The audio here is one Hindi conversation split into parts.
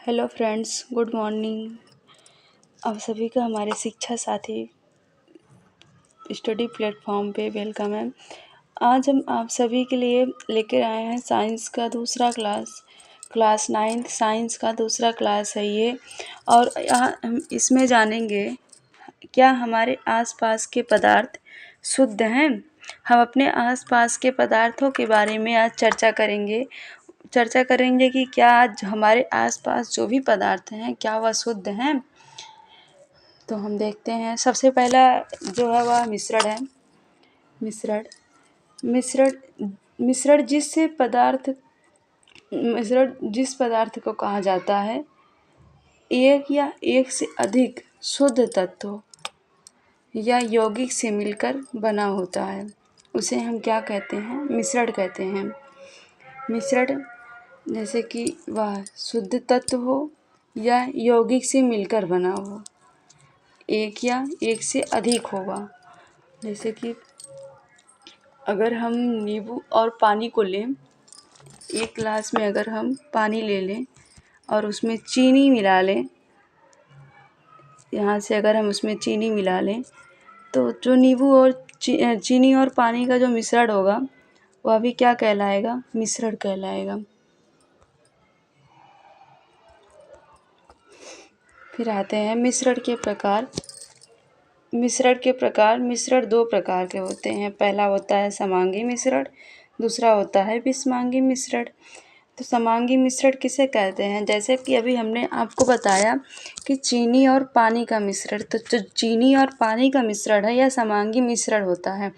Hello friends, good morning. आप सभी का हमारे शिक्षा साथी स्टडी प्लेटफॉर्म पे वेलकम है। आज हम आप सभी के लिए लेकर आए हैं साइंस का दूसरा क्लास 9th साइंस का दूसरा क्लास है ये। और यहाँ हम इसमें जानेंगे क्या हमारे आसपास के पदार्थ शुद्ध हैं। हम अपने आसपास के पदार्थों के बारे में आज चर्चा करेंगे कि क्या आज हमारे आसपास जो भी पदार्थ हैं क्या वह शुद्ध हैं। तो हम देखते हैं, सबसे पहला जो है वह मिश्रण है। मिश्रण मिश्रण मिश्रण जिस पदार्थ को कहा जाता है एक या एक से अधिक शुद्ध तत्वों या यौगिक से मिलकर बना होता है, उसे हम क्या कहते हैं? मिश्रण कहते हैं। मिश्रण जैसे कि वह शुद्ध तत्व हो या यौगिक से मिलकर बना हो, एक या एक से अधिक होगा। जैसे कि अगर हम नींबू और पानी को लें, एक गिलास में अगर हम पानी ले लें और उसमें चीनी मिला लें, यहाँ से अगर हम उसमें चीनी मिला लें तो जो नींबू और चीनी और पानी का जो मिश्रण होगा वह भी क्या कहलाएगा? मिश्रण कहलाएगा। फिर आते हैं मिश्रण के प्रकार। मिश्रण दो प्रकार के होते हैं। पहला होता है समांगी मिश्रण, दूसरा होता है विषमांगी मिश्रण। तो समांगी मिश्रण किसे कहते हैं? जैसे कि अभी हमने आपको बताया कि चीनी और पानी का मिश्रण, तो जो चीनी और पानी का मिश्रण है यह समांगी मिश्रण होता है।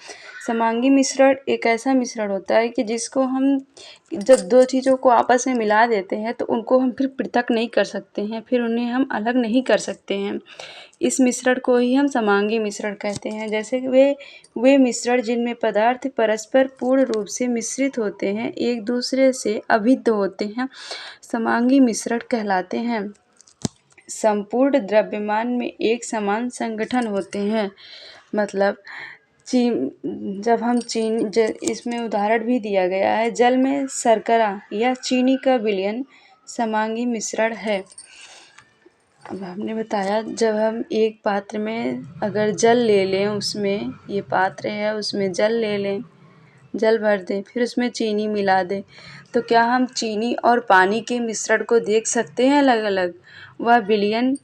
समांगी मिश्रण एक ऐसा मिश्रण होता है कि जिसको हम जब दो चीज़ों को आपस में मिला देते हैं तो उनको हम फिर पृथक नहीं कर सकते हैं, फिर उन्हें हम अलग नहीं कर सकते हैं। इस मिश्रण को ही हम समांगी मिश्रण कहते हैं। जैसे कि वे मिश्रण जिनमें पदार्थ परस्पर पूर्ण रूप से मिश्रित होते हैं, एक दूसरे से अभिन्न होते हैं, समांगी मिश्रण कहलाते हैं। संपूर्ण द्रव्यमान में एक समान संगठन होते हैं। मतलब इसमें उदाहरण भी दिया गया है, जल में शर्करा या चीनी का विलयन समांगी मिश्रण है। अब हमने बताया, जब हम एक पात्र में अगर जल ले लें, उसमें ये पात्र है उसमें जल ले लें, जल भर दें, फिर उसमें चीनी मिला दें, तो क्या हम चीनी और पानी के मिश्रण को देख सकते हैं अलग अलग? वह विलयन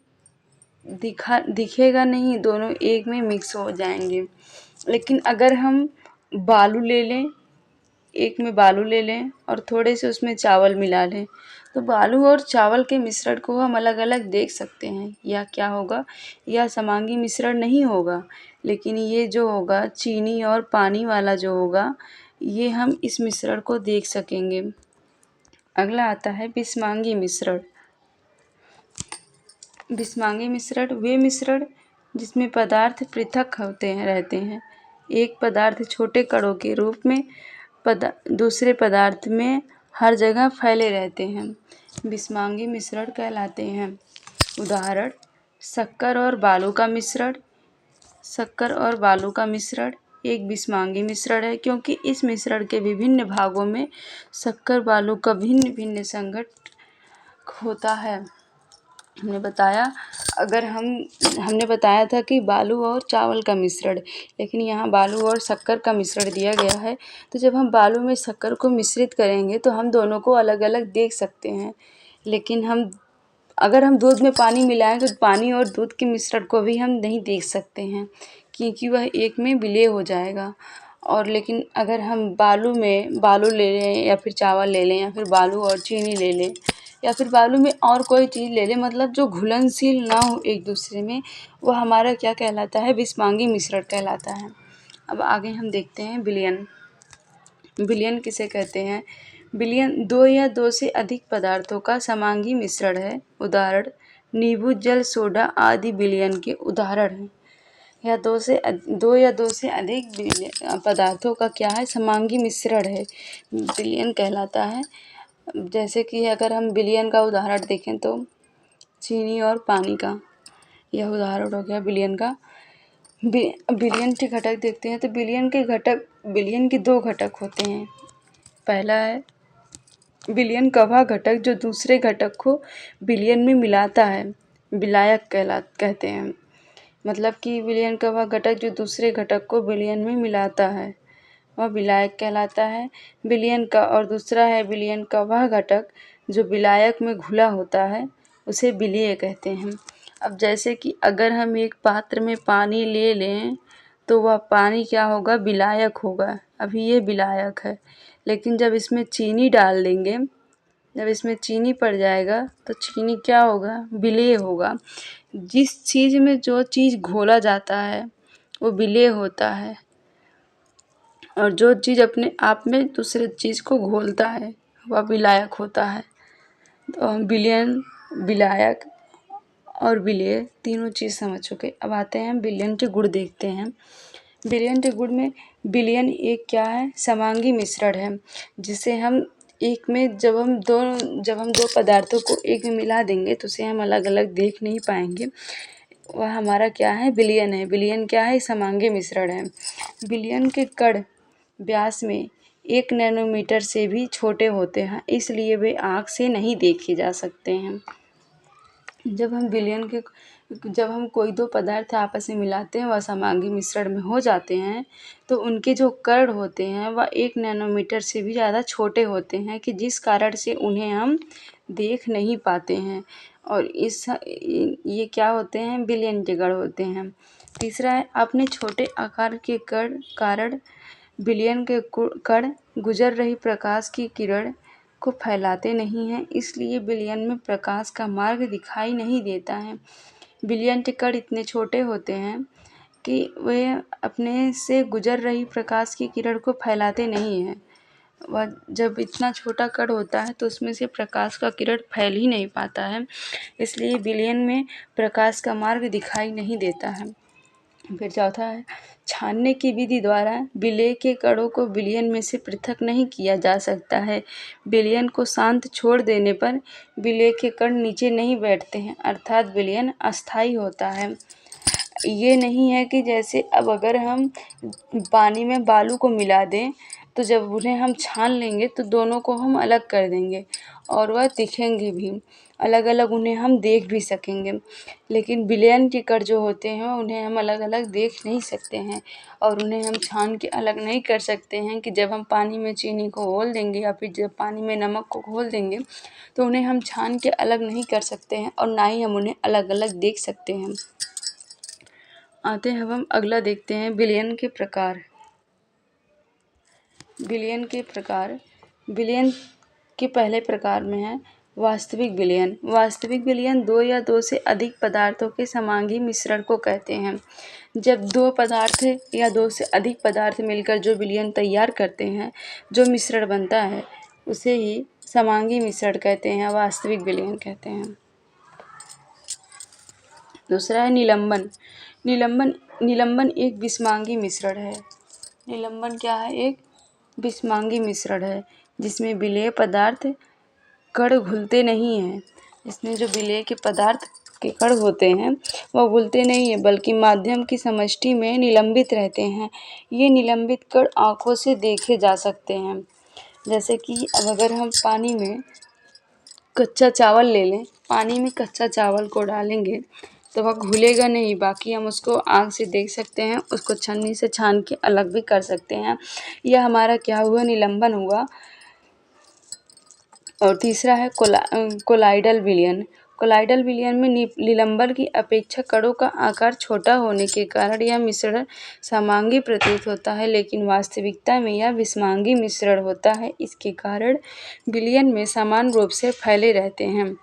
दिखेगा नहीं, दोनों एक में मिक्स हो जाएंगे। लेकिन अगर हम बालू ले लें, एक में बालू ले लें और थोड़े से उसमें चावल मिला लें, तो बालू और चावल के मिश्रण को हम अलग अलग देख सकते हैं। यह क्या होगा? यह समांगी मिश्रण नहीं होगा। लेकिन ये जो होगा चीनी और पानी वाला जो होगा, ये हम इस मिश्रण को देख सकेंगे। अगला आता है विषमांगी मिश्रण। विषमांगी मिश्रण वे मिश्रण जिसमें पदार्थ पृथक रहते हैं। एक पदार्थ छोटे कणों के रूप में दूसरे पदार्थ में हर जगह फैले रहते हैं, विषमांगी मिश्रण कहलाते हैं। उदाहरण, शक्कर और बालू का मिश्रण। शक्कर और बालू का मिश्रण एक विषमांगी मिश्रण है, क्योंकि इस मिश्रण के विभिन्न भागों में शक्कर बालू का भिन्न भिन्न संघटन होता है। हमने बताया था कि बालू और चावल का मिश्रण, लेकिन यहाँ बालू और शक्कर का मिश्रण दिया गया है। तो जब हम बालू में शक्कर को मिश्रित करेंगे तो हम दोनों को अलग अलग देख सकते हैं। लेकिन अगर हम दूध में पानी मिलाएं तो पानी और दूध के मिश्रण को भी हम नहीं देख सकते हैं, क्योंकि वह एक में विलय हो जाएगा। और लेकिन अगर हम बालू ले लें या फिर चावल ले लें या फिर बालू और चीनी ले लें या फिर बालू में और कोई चीज़ ले लें, मतलब जो घुलनशील ना हो एक दूसरे में, वह हमारा क्या कहलाता है? विषमांगी मिश्रण कहलाता है। अब आगे हम देखते हैं विलयन। विलयन किसे कहते हैं? विलयन दो या दो से अधिक पदार्थों का समांगी मिश्रण है। उदाहरण, नींबू, जल, सोडा आदि विलयन के उदाहरण हैं। या दो या दो से अधिक पदार्थों का क्या है? समांगी मिश्रण है, विलयन कहलाता है। जैसे कि अगर हम विलयन का उदाहरण देखें तो चीनी और पानी का, यह उदाहरण हो गया विलयन का। विलयन के घटक देखते हैं तो विलयन के दो घटक होते हैं। पहला है विलयन का वह घटक जो दूसरे घटक को विलयन में मिलाता है, विलायक कहते हैं। मतलब कि विलयन का वह घटक जो दूसरे घटक को विलयन में मिलाता है वह विलायक कहलाता है। विलयन का और दूसरा है विलयन का वह घटक जो विलायक में घुला होता है, उसे विलेय कहते हैं। अब जैसे कि अगर हम एक पात्र में पानी ले लें तो वह पानी क्या होगा, विलायक होगा। अभी ये विलायक है, लेकिन जब इसमें चीनी डाल देंगे, जब इसमें चीनी पड़ जाएगा तो चीनी क्या होगा, विलेय होगा। जिस चीज़ में जो चीज़ घोला जाता है वो विलेय होता है, और जो चीज़ अपने आप में दूसरे चीज़ को घोलता है वह विलायक होता है। तो हम विलयन, विलायक और विलेय तीनों चीज़ समझ चुके। अब आते हैं विलयन के गुण देखते हैं। विलयन के गुण में विलयन एक क्या है, समांगी मिश्रण है, जिसे हम एक में जब हम दो पदार्थों को एक में मिला देंगे तो उसे हम अलग अलग देख नहीं पाएंगे। वह हमारा क्या है, विलयन है। विलयन क्या है, समांगी मिश्रण है। विलयन के कण व्यास में 1 नैनोमीटर से भी छोटे होते हैं, इसलिए वे आँख से नहीं देखे जा सकते हैं। जब हम कोई दो पदार्थ आपस में मिलाते हैं, वह समांगी मिश्रण में हो जाते हैं, तो उनके जो कण होते हैं वह 1 नैनोमीटर से भी ज़्यादा छोटे होते हैं, कि जिस कारण से उन्हें हम देख नहीं पाते हैं। और ये क्या होते हैं, विलयन के कण होते हैं। तीसरा है, अपने छोटे आकार के कारण विलयन के कण गुजर रही प्रकाश की किरण को फैलाते नहीं हैं, इसलिए विलयन में प्रकाश का मार्ग दिखाई नहीं देता है। विलयन के कण इतने छोटे होते हैं कि वे अपने से गुजर रही प्रकाश की किरण को फैलाते नहीं हैं। वह जब इतना छोटा कण होता है तो उसमें से प्रकाश का किरण फैल ही नहीं पाता है, इसलिए विलयन में प्रकाश का मार्ग दिखाई नहीं देता है। फिर चौथा है, छानने की विधि द्वारा विलेय के कणों को विलयन में से पृथक नहीं किया जा सकता है। विलयन को शांत छोड़ देने पर विलेय के कण नीचे नहीं बैठते हैं, अर्थात विलयन अस्थायी होता है। ये नहीं है कि जैसे अब अगर हम पानी में बालू को मिला दें तो जब उन्हें हम छान लेंगे तो दोनों को हम अलग कर देंगे और वह दिखेंगे भी अलग अलग, उन्हें हम देख भी सकेंगे। लेकिन विलयन के कण जो होते हैं उन्हें हम अलग अलग देख नहीं सकते हैं, और उन्हें हम छान के अलग नहीं कर सकते हैं कि जब हम पानी में चीनी को घोल देंगे या फिर जब पानी में नमक को घोल देंगे तो उन्हें हम छान के अलग नहीं कर सकते हैं, और ना ही हम उन्हें अलग अलग देख सकते हैं। आते हैं, अब हम अगला देखते हैं, विलयन के प्रकार। विलयन के प्रकार, विलयन के पहले प्रकार में है वास्तविक विलयन। वास्तविक विलयन दो या दो से अधिक पदार्थों के समांगी मिश्रण को कहते हैं। जब दो पदार्थ या दो से अधिक पदार्थ मिलकर जो विलयन तैयार करते हैं, जो मिश्रण बनता है, उसे ही समांगी मिश्रण कहते हैं, वास्तविक विलयन कहते हैं। दूसरा है निलंबन। निलंबन एक विषमांगी मिश्रण है। निलंबन क्या है, एक विषमांगी मिश्रण है, जिसमें विलेय पदार्थ कण घुलते नहीं हैं। इसमें जो विलेय के पदार्थ के कण होते हैं वह घुलते नहीं हैं, बल्कि माध्यम की समष्टि में निलंबित रहते हैं। ये निलंबित कण आँखों से देखे जा सकते हैं। जैसे कि अब अगर हम पानी में कच्चा चावल ले लें, पानी में कच्चा चावल को डालेंगे तो वह घुलेगा नहीं, बाकी हम उसको आँख से देख सकते हैं, उसको छन्नी से छान के अलग भी कर सकते हैं। यह हमारा क्या हुआ, निलंबन हुआ। और तीसरा है कोलाइडल विलयन। कोलाइडल विलयन में निलंबन की अपेक्षा कणों का आकार छोटा होने के कारण यह मिश्रण समांगी प्रतीत होता है, लेकिन वास्तविकता में यह विषमांगी मिश्रण होता है। इसके कारण विलयन में समान रूप से फैले रहते हैं।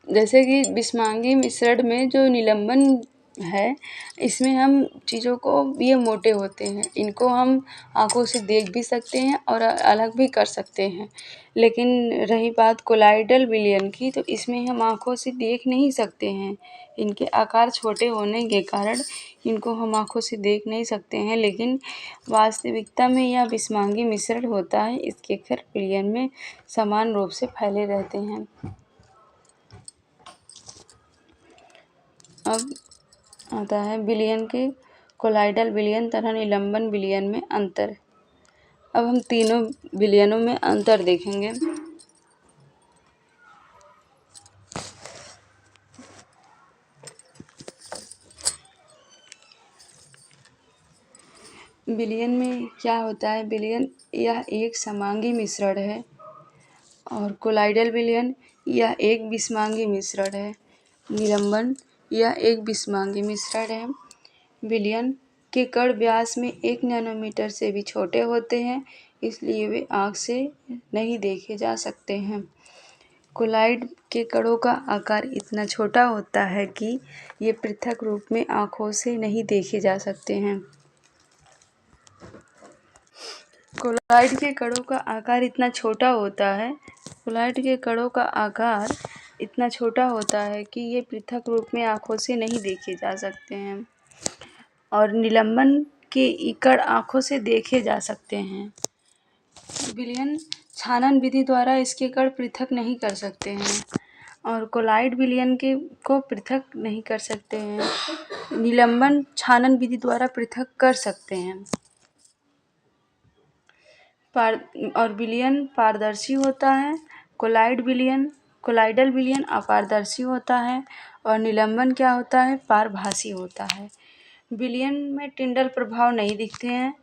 जैसे कि विषमांगी मिश्रण में जो निलंबन है, इसमें हम चीज़ों को, ये मोटे होते हैं, इनको हम आँखों से देख भी सकते हैं और अलग भी कर सकते हैं। लेकिन रही बात कोलाइडल विलयन की, तो इसमें हम आँखों से देख नहीं सकते हैं। इनके आकार छोटे होने के कारण इनको हम आँखों से देख नहीं सकते हैं, लेकिन वास्तविकता में यह विषमांगी मिश्रण होता है। इसके कण विलयन में समान रूप से फैले रहते हैं। अब आता है विलयन के कोलाइडल विलयन तथा निलंबन विलयन में अंतर। अब हम तीनों विलयनों में अंतर देखेंगे। विलयन में क्या होता है, विलयन यह एक समांगी मिश्रण है और कोलाइडल विलयन यह एक विषमांगी मिश्रण है। निलंबन यह एक विषमांगी मिश्रण है। विलयन के कण व्यास में 1 नैनोमीटर से भी छोटे होते हैं, इसलिए वे आँख से नहीं देखे जा सकते हैं। कोलाइड के कणों का आकार इतना छोटा होता है कि ये पृथक रूप में आँखों से नहीं देखे जा सकते हैं। कोलाइड के कणों का आकार इतना छोटा होता है कि ये पृथक रूप में आँखों से नहीं देखे जा सकते हैं और निलंबन के कण आँखों से देखे जा सकते हैं। विलयन छानन विधि द्वारा इसके कण पृथक नहीं कर सकते हैं और कोलाइड विलयन को पृथक नहीं कर सकते हैं। निलंबन छानन विधि द्वारा पृथक कर सकते हैं। और विलयन पारदर्शी होता है। कोलाइडल विलयन अपारदर्शी होता है और निलंबन क्या होता है, पारभासी होता है। विलयन में टिंडल प्रभाव नहीं दिखते हैं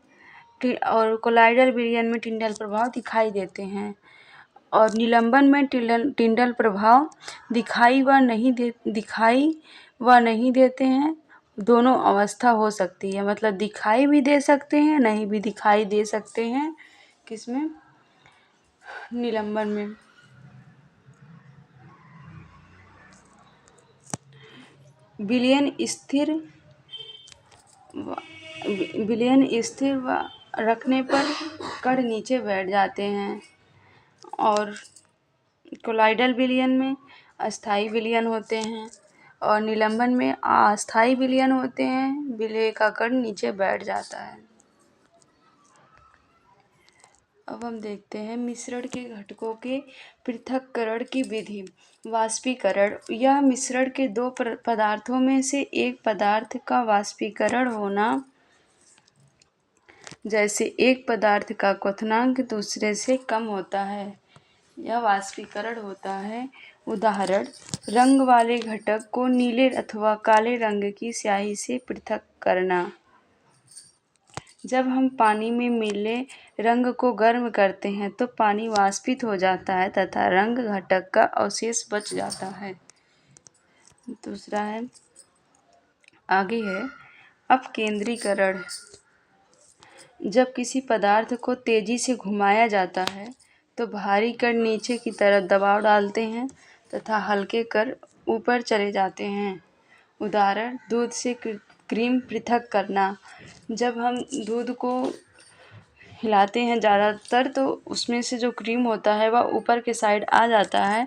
और कोलाइडल विलयन में टिंडल प्रभाव दिखाई देते हैं और निलंबन में टिंडल प्रभाव दिखाई व नहीं देते हैं। दोनों अवस्था हो सकती है, मतलब दिखाई भी दे सकते हैं, नहीं भी दिखाई दे सकते हैं। किसमें? निलंबन में। विलयन स्थिर व रखने पर कण नीचे बैठ जाते हैं और कोलाइडल विलयन में अस्थायी विलयन होते हैं और निलंबन में अस्थायी विलयन होते हैं। विलय का कण नीचे बैठ जाता है। अब हम देखते हैं मिश्रण के घटकों के पृथक्करण की विधि। वाष्पीकरण, यह मिश्रण के दो पदार्थों में से एक पदार्थ का वाष्पीकरण होना, जैसे एक पदार्थ का क्वथनांक दूसरे से कम होता है, यह वाष्पीकरण होता है। उदाहरण, रंग वाले घटक को नीले अथवा काले रंग की स्याही से पृथक करना। जब हम पानी में मिले रंग को गर्म करते हैं तो पानी वाष्पित हो जाता है तथा रंग घटक का अवशेष बच जाता है। दूसरा है, आगे है अपकेंद्रीकरण। जब किसी पदार्थ को तेजी से घुमाया जाता है तो भारी कण नीचे की तरफ दबाव डालते हैं तथा हल्के कण ऊपर चले जाते हैं। उदाहरण, दूध से क्रीम पृथक करना। जब हम दूध को हिलाते हैं ज़्यादातर तो उसमें से जो क्रीम होता है वह ऊपर के साइड आ जाता है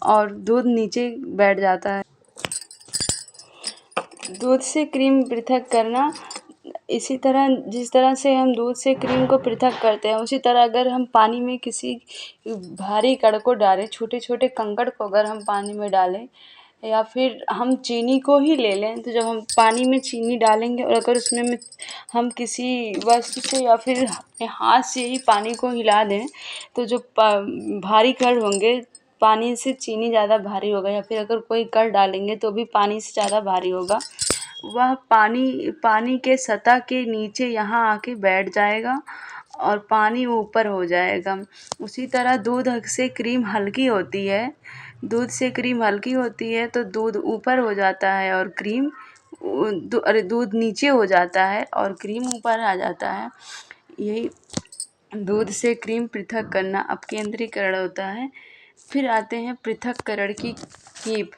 और दूध नीचे बैठ जाता है। दूध से क्रीम पृथक करना, इसी तरह जिस तरह से हम दूध से क्रीम को पृथक करते हैं, उसी तरह अगर हम पानी में किसी भारी कण को डालें, छोटे छोटे कंकड़ को अगर हम पानी में डालें या फिर हम चीनी को ही ले लें, तो जब हम पानी में चीनी डालेंगे और अगर उसमें हम किसी वस्तु से या फिर अपने हाथ से ही पानी को हिला दें तो जो भारी कण होंगे, पानी से चीनी ज़्यादा भारी होगा, या फिर अगर कोई कण डालेंगे तो भी पानी से ज़्यादा भारी होगा, वह पानी के सतह के नीचे यहाँ आके बैठ जाएगा और पानी ऊपर हो जाएगा। उसी तरह दूध से क्रीम हल्की होती है तो दूध ऊपर हो जाता है और क्रीम दूध नीचे हो जाता है और क्रीम ऊपर आ जाता है। यही दूध से क्रीम पृथक करना अपकेंद्रीकरण होता है। फिर आते हैं पृथक्करण की कीप।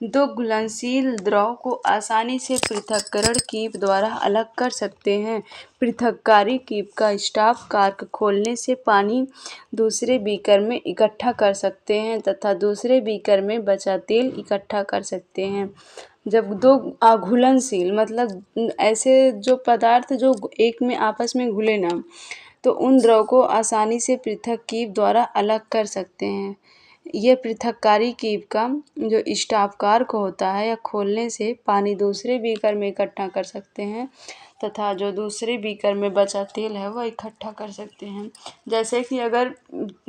दो घुलनशील द्रव को आसानी से पृथक्करण कीप द्वारा अलग कर सकते हैं। पृथक्कारी कीप का स्टॉप कॉर्क खोलने से पानी दूसरे बीकर में इकट्ठा कर सकते हैं तथा दूसरे बीकर में बचा तेल इकट्ठा कर सकते हैं। जब दो अघुलनशील, मतलब ऐसे जो पदार्थ जो एक में आपस में घुले ना, तो उन द्रव को आसानी से पृथक कीप द्वारा अलग कर सकते हैं। ये पृथक्कारी कीप का जो स्टॉप कॉर्क होता है, या खोलने से पानी दूसरे बीकर में इकट्ठा कर सकते हैं तथा जो दूसरे बीकर में बचा तेल है वह इकट्ठा कर सकते हैं। जैसे कि अगर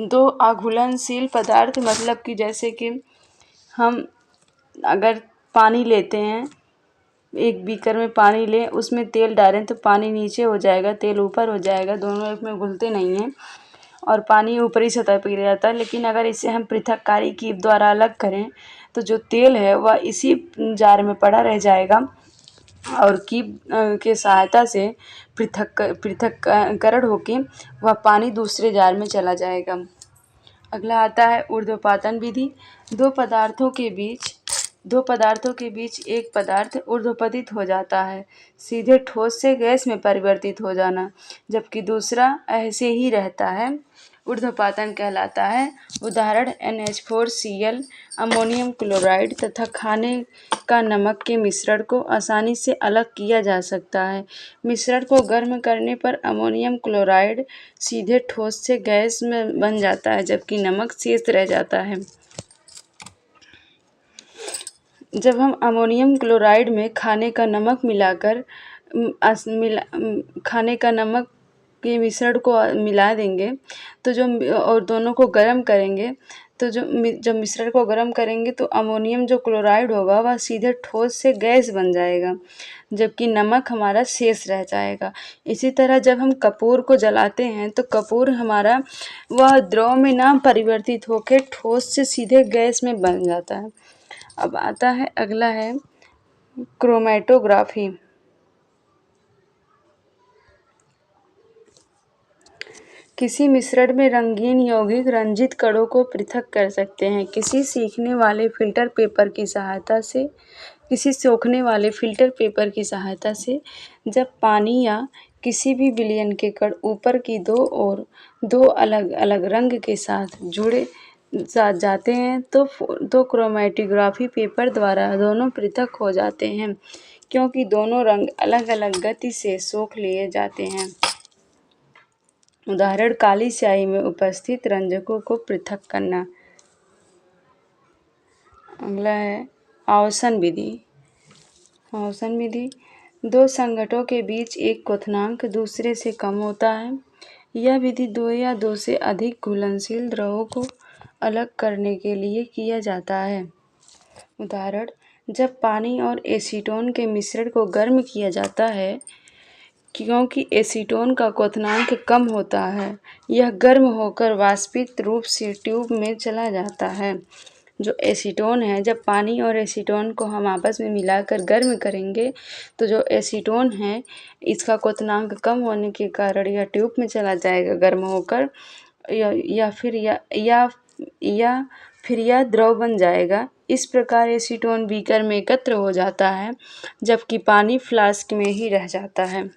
दो अघुलनशील पदार्थ, मतलब कि जैसे कि हम अगर पानी लेते हैं, एक बीकर में पानी लें, उसमें तेल डालें तो पानी नीचे हो जाएगा, तेल ऊपर हो जाएगा, दोनों एक में घुलते नहीं हैं और पानी ऊपरी सतह पर गिर जाता है। लेकिन अगर इसे हम पृथककारी कीप द्वारा अलग करें तो जो तेल है वह इसी जार में पड़ा रह जाएगा और कीप के सहायता से पृथक्करण होके वह पानी दूसरे जार में चला जाएगा। अगला आता है ऊर्ध्वपातन विधि। दो पदार्थों के बीच एक पदार्थ ऊर्ध्वपतित हो जाता है, सीधे ठोस से गैस में परिवर्तित हो जाना, जबकि दूसरा ऐसे ही रहता है, ऊर्ध्वपातन कहलाता है। उदाहरण NH4Cl, अमोनियम क्लोराइड तथा खाने का नमक के मिश्रण को आसानी से अलग किया जा सकता है। मिश्रण को गर्म करने पर अमोनियम क्लोराइड सीधे ठोस से गैस में बन जाता है, जबकि नमक शेष रह जाता है। जब हम अमोनियम क्लोराइड में खाने का नमक के मिश्रण को मिला देंगे तो और दोनों को गर्म करेंगे तो जब मिश्रण को गर्म करेंगे तो अमोनियम जो क्लोराइड होगा वह सीधे ठोस से गैस बन जाएगा, जबकि नमक हमारा शेष रह जाएगा। इसी तरह जब हम कपूर को जलाते हैं तो कपूर हमारा वह द्रव में ना परिवर्तित होकर ठोस से सीधे गैस में बन जाता है। अब आता है, अगला है क्रोमैटोग्राफी। किसी मिश्रण में रंगीन यौगिक रंजित कणों को पृथक कर सकते हैं। किसी सोखने वाले फिल्टर पेपर की सहायता से जब पानी या किसी भी विलयन के कण ऊपर की दो अलग अलग रंग के साथ जुड़े जाते हैं तो क्रोमैटोग्राफी पेपर द्वारा दोनों पृथक हो जाते हैं, क्योंकि दोनों रंग अलग अलग गति से सोख लिए जाते हैं। उदाहरण काली स्याही में उपस्थित रंजकों को पृथक करना। अगला है आव्सन विधि। दो संघटकों के बीच एक क्वथनांक दूसरे से कम होता है। यह विधि दो या दो से अधिक घुलनशील द्रवों को अलग करने के लिए किया जाता है। उदाहरण, जब पानी और एसीटोन के मिश्रण को गर्म किया जाता है, क्योंकि एसीटोन का क्वथनांक कम होता है, यह गर्म होकर वाष्पित रूप से ट्यूब में चला जाता है। जो एसीटोन है, जब पानी और एसीटोन को हम आपस में मिलाकर गर्म करेंगे तो जो एसीटोन है इसका क्वथनांक कम होने के कारण यह ट्यूब में चला जाएगा गर्म होकर, या फिर यह द्रव बन जाएगा। इस प्रकार एसीटोन बीकर में एकत्र हो जाता है, जबकि पानी फ्लास्क में ही रह जाता है।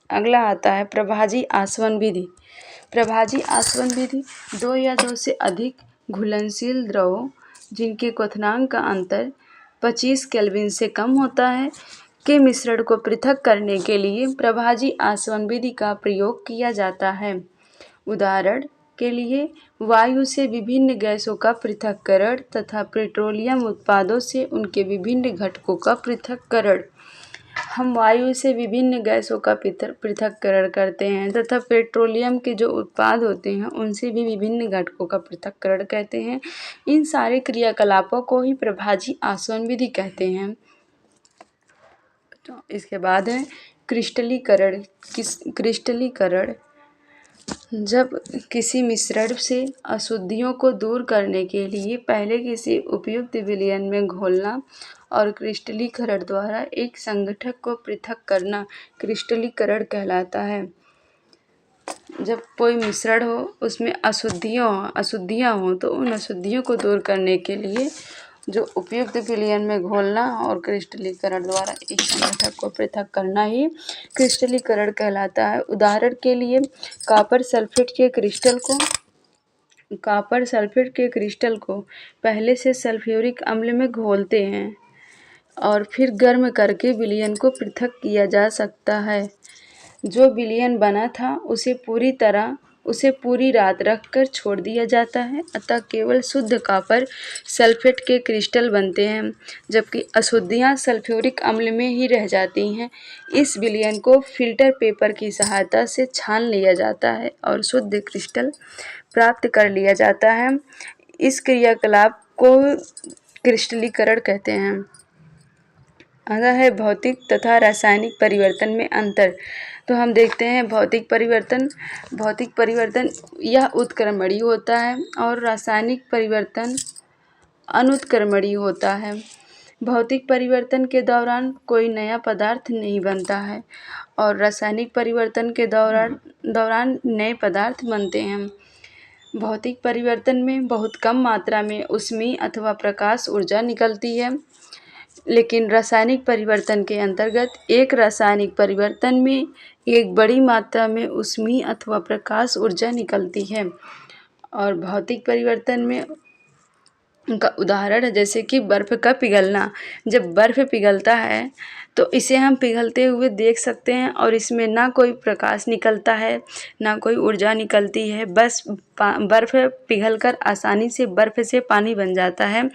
अगला आता है प्रभाजी आसवन विधि। प्रभाजी आसवन विधि दो या दो से अधिक घुलनशील द्रवों जिनके क्वथनांक का अंतर 25 केल्विन से कम होता है के मिश्रण को पृथक करने के लिए प्रभाजी आसवन विधि का प्रयोग किया जाता है। उदाहरण के लिए वायु से विभिन्न गैसों का पृथक्करण तथा पेट्रोलियम उत्पादों से उनके विभिन्न घटकों का पृथक्करण। हम वायु से विभिन्न गैसों का पृथक्करण करते हैं तथा पेट्रोलियम के जो उत्पाद होते हैं उनसे भी विभिन्न घटकों का पृथक्करण कहते हैं। इन सारे क्रियाकलापों को ही प्रभाजी आसवन विधि कहते हैं। तो इसके बाद है क्रिस्टलीकरण। जब किसी मिश्रण से अशुद्धियों को दूर करने के लिए पहले किसी उपयुक्त विलयन में घोलना और क्रिस्टलीकरण द्वारा एक संघटक को पृथक करना क्रिस्टलीकरण कहलाता है। जब कोई मिश्रण हो उसमें अशुद्धियाँ हों तो उन अशुद्धियों को दूर करने के लिए जो उपयुक्त विलयन में घोलना और क्रिस्टलीकरण द्वारा एक संघटक को पृथक करना ही क्रिस्टलीकरण कहलाता है। उदाहरण के लिए कॉपर सल्फेट के क्रिस्टल को पहले से सल्फ्यूरिक अम्ल में घोलते हैं और फिर गर्म करके विलयन को पृथक किया जा सकता है। जो विलयन बना था उसे पूरी तरह उसे पूरी रात रखकर छोड़ दिया जाता है, अतः केवल शुद्ध कॉपर सल्फेट के क्रिस्टल बनते हैं, जबकि अशुद्धियाँ सल्फ्यूरिक अम्ल में ही रह जाती हैं। इस विलयन को फ़िल्टर पेपर की सहायता से छान लिया जाता है और शुद्ध क्रिस्टल प्राप्त कर लिया जाता है। इस क्रियाकलाप को क्रिस्टलीकरण कहते हैं। अगला है भौतिक तथा रासायनिक परिवर्तन में अंतर। तो हम देखते हैं भौतिक परिवर्तन यह उत्क्रमणीय होता है और रासायनिक परिवर्तन अनुत्क्रमणीय होता है। भौतिक परिवर्तन के दौरान कोई नया पदार्थ नहीं बनता है और रासायनिक परिवर्तन के दौरान नए पदार्थ बनते हैं। भौतिक परिवर्तन में बहुत कम मात्रा में ऊष्मीय अथवा प्रकाश ऊर्जा निकलती है, लेकिन रासायनिक परिवर्तन के अंतर्गत एक रासायनिक परिवर्तन में एक बड़ी मात्रा में ऊष्मीय अथवा प्रकाश ऊर्जा निकलती है। और भौतिक परिवर्तन में उनका उदाहरण है जैसे कि बर्फ़ का पिघलना। जब बर्फ़ पिघलता है तो इसे हम पिघलते हुए देख सकते हैं और इसमें ना कोई प्रकाश निकलता है, ना कोई ऊर्जा निकलती है, बस बर्फ़ पिघलकर आसानी से बर्फ़ से पानी बन जाता है।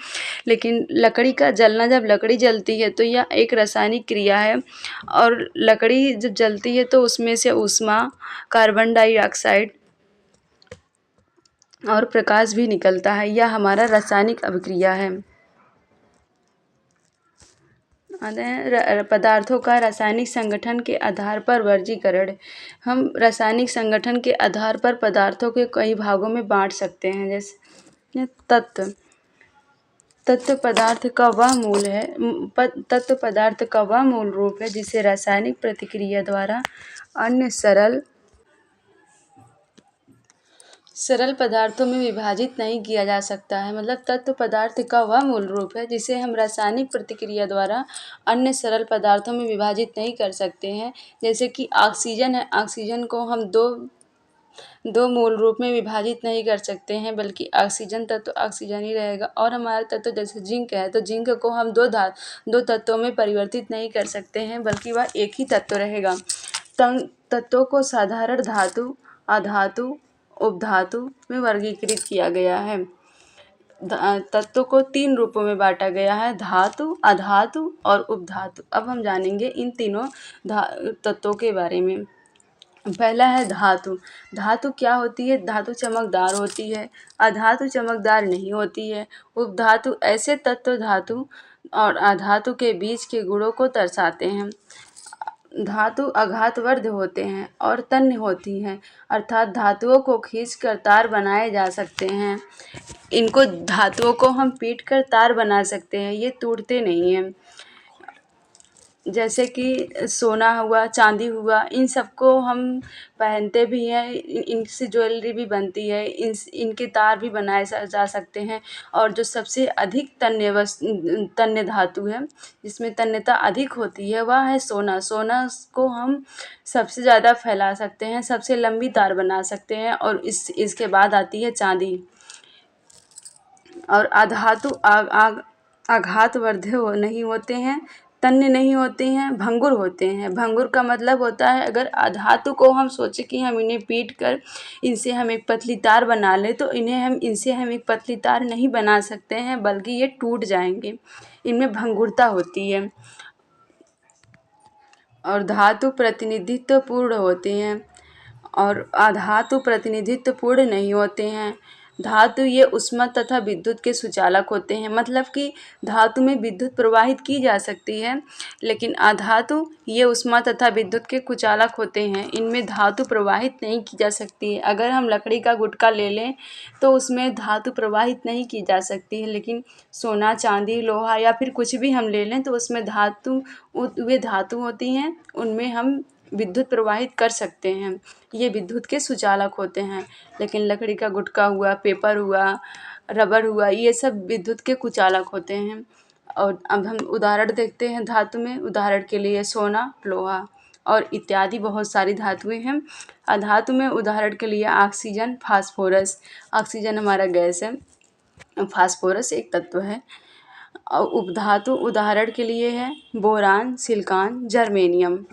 लेकिन लकड़ी का जलना, जब लकड़ी जलती है तो यह एक रासायनिक क्रिया है और लकड़ी जब जलती है तो उसमें से ऊष्मा, कार्बन डाइऑक्साइड और प्रकाश भी निकलता है। यह हमारा रासायनिक अभिक्रिया है। पदार्थों का रासायनिक संगठन के आधार पर वर्गीकरण। हम रासायनिक संगठन के आधार पर पदार्थों के कई भागों में बांट सकते हैं। जैसे तत्व पदार्थ का वह मूल रूप है जिसे रासायनिक प्रतिक्रिया द्वारा अन्य सरल पदार्थों में विभाजित नहीं किया जा सकता है। मतलब तत्व पदार्थ का वह मूल रूप है जिसे हम रासायनिक प्रतिक्रिया द्वारा अन्य सरल पदार्थों में विभाजित नहीं कर सकते हैं। जैसे कि ऑक्सीजन है, ऑक्सीजन को हम दो मूल रूप में विभाजित नहीं कर सकते हैं, बल्कि ऑक्सीजन तत्व ऑक्सीजन ही रहेगा। और हमारा तत्व जैसे जिंक है, तो जिंक को हम दो तत्वों में परिवर्तित नहीं कर सकते हैं, बल्कि वह एक ही तत्व रहेगा। तत्वों को साधारण धातु, अधातु, उपधातु में वर्गीकृत किया गया है। तत्वों को 3 रूपों में बांटा गया है, धातु, अधातु और उपधातु। अब हम जानेंगे इन तीनों तत्वों के बारे में। पहला है धातु। धातु क्या होती है? धातु चमकदार होती है, अधातु चमकदार नहीं होती है। उपधातु ऐसे तत्व धातु और अधातु के बीच के गुणों को दर्शाते हैं। धातु अघातवर्ध होते हैं और तन्य होती हैं, अर्थात धातुओं को खींचकर तार बनाए जा सकते हैं। इनको धातुओं को हम पीटकर तार बना सकते हैं, ये टूटते नहीं हैं। जैसे कि सोना हुआ, चांदी हुआ, इन सबको हम पहनते भी हैं, इनसे ज्वेलरी भी बनती है, इनके तार भी बनाए जा सकते हैं। और जो सबसे अधिक तन्य धातु है, जिसमें तन्यता अधिक होती है, वह है सोना। सोना को हम सबसे ज़्यादा फैला सकते हैं, सबसे लंबी तार बना सकते हैं। और इसके बाद आती है चांदी। और अधातु आघातवर्ध नहीं होते हैं, तन्य नहीं होते हैं, भंगुर होते हैं। भंगुर का मतलब होता है अगर धातु को हम सोचें कि हम इन्हें पीट कर इनसे हम एक पतली तार बना लें, तो इनसे हम एक पतली तार नहीं बना सकते हैं, बल्कि ये टूट जाएंगे। इनमें भंगुरता होती है। और धातु प्रतिनिधित्व पूर्ण होते हैं और अधातु प्रतिनिधित्व पूर्ण नहीं होते हैं। धातु ये ऊष्मा तथा विद्युत के सुचालक होते हैं, मतलब कि धातु में विद्युत प्रवाहित की जा सकती है, लेकिन अधातु ये ऊष्मा तथा विद्युत के कुचालक होते हैं। इनमें धातु प्रवाहित नहीं की जा सकती है। अगर हम लकड़ी का गुटका ले लें तो उसमें धातु प्रवाहित नहीं की जा सकती है, लेकिन सोना, चांदी, लोहा या फिर कुछ भी हम ले लें तो उसमें वे धातु होती हैं, उनमें हम विद्युत प्रवाहित कर सकते हैं। ये विद्युत के सुचालक होते हैं। लेकिन लकड़ी का गुटका हुआ, पेपर हुआ, रबर हुआ, ये सब विद्युत के कुचालक होते हैं। और अब हम उदाहरण देखते हैं धातु में। उदाहरण के लिए सोना, लोहा और इत्यादि बहुत सारी धातुएं हैं। अधातु में उदाहरण के लिए ऑक्सीजन, फास्फोरस। ऑक्सीजन हमारा गैस है, फास्फोरस एक तत्व है। और उपधातु उदाहरण के लिए है बोरान, सिलिकॉन, जर्मेनियम।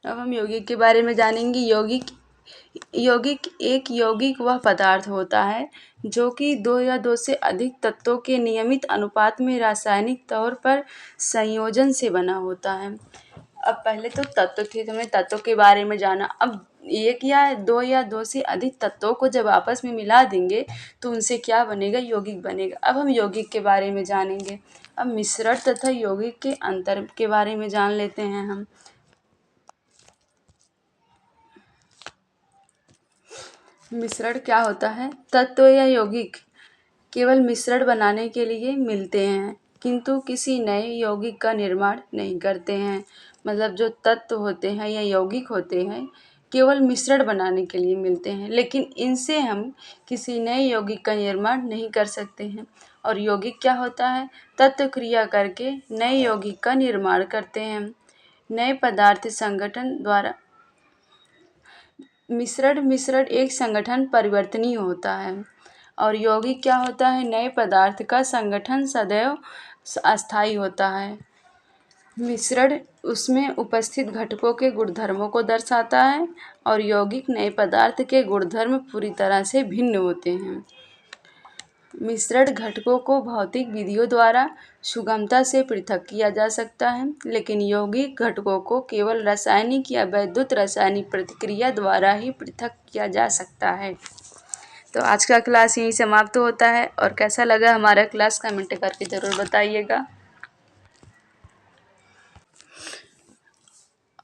अब हम यौगिक के बारे में जानेंगे। यौगिक वह पदार्थ होता है जो कि दो या दो से अधिक तत्वों के नियमित अनुपात में रासायनिक तौर पर संयोजन से बना होता है। अब पहले तो तत्व थे, तो हमने तत्वों के बारे में जाना। अब एक या दो से अधिक तत्वों को जब आपस में मिला देंगे तो उनसे क्या बनेगा? यौगिक बनेगा। अब हम यौगिक के बारे में जानेंगे। अब मिश्रण तथा यौगिक के अंतर के बारे में जान लेते हैं हम। मिश्रण क्या होता है? तत्व या यौगिक केवल मिश्रण बनाने के लिए मिलते हैं, किंतु किसी नए यौगिक का निर्माण नहीं करते हैं। मतलब जो तत्व होते हैं या यौगिक होते हैं केवल मिश्रण बनाने के लिए मिलते हैं, लेकिन इनसे हम किसी नए यौगिक का निर्माण नहीं कर सकते हैं। और यौगिक क्या होता है? तत्व क्रिया करके नए यौगिक का निर्माण करते हैं। नए पदार्थ संगठन द्वारा मिश्रण एक संगठन परिवर्तनीय होता है। और यौगिक क्या होता है? नए पदार्थ का संगठन सदैव अस्थायी होता है। मिश्रण उसमें उपस्थित घटकों के गुणधर्मों को दर्शाता है और यौगिक नए पदार्थ के गुणधर्म पूरी तरह से भिन्न होते हैं। मिश्रण घटकों को भौतिक विधियों द्वारा सुगमता से पृथक किया जा सकता है, लेकिन यौगिक घटकों को केवल रासायनिक या वैद्युत रासायनिक प्रतिक्रिया द्वारा ही पृथक किया जा सकता है। तो आज का क्लास यहीं समाप्त होता है, और कैसा लगा हमारा क्लास कमेंट करके ज़रूर बताइएगा।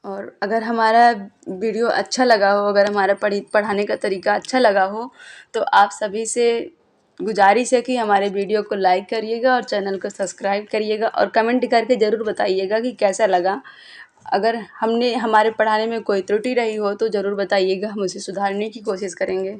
और अगर हमारा वीडियो अच्छा लगा हो, अगर हमारा पढ़ाने का तरीका अच्छा लगा हो, तो आप सभी से गुजारिश है कि हमारे वीडियो को लाइक करिएगा और चैनल को सब्सक्राइब करिएगा, और कमेंट करके ज़रूर बताइएगा कि कैसा लगा। अगर हमारे पढ़ाने में कोई त्रुटि रही हो तो ज़रूर बताइएगा, हम उसे सुधारने की कोशिश करेंगे।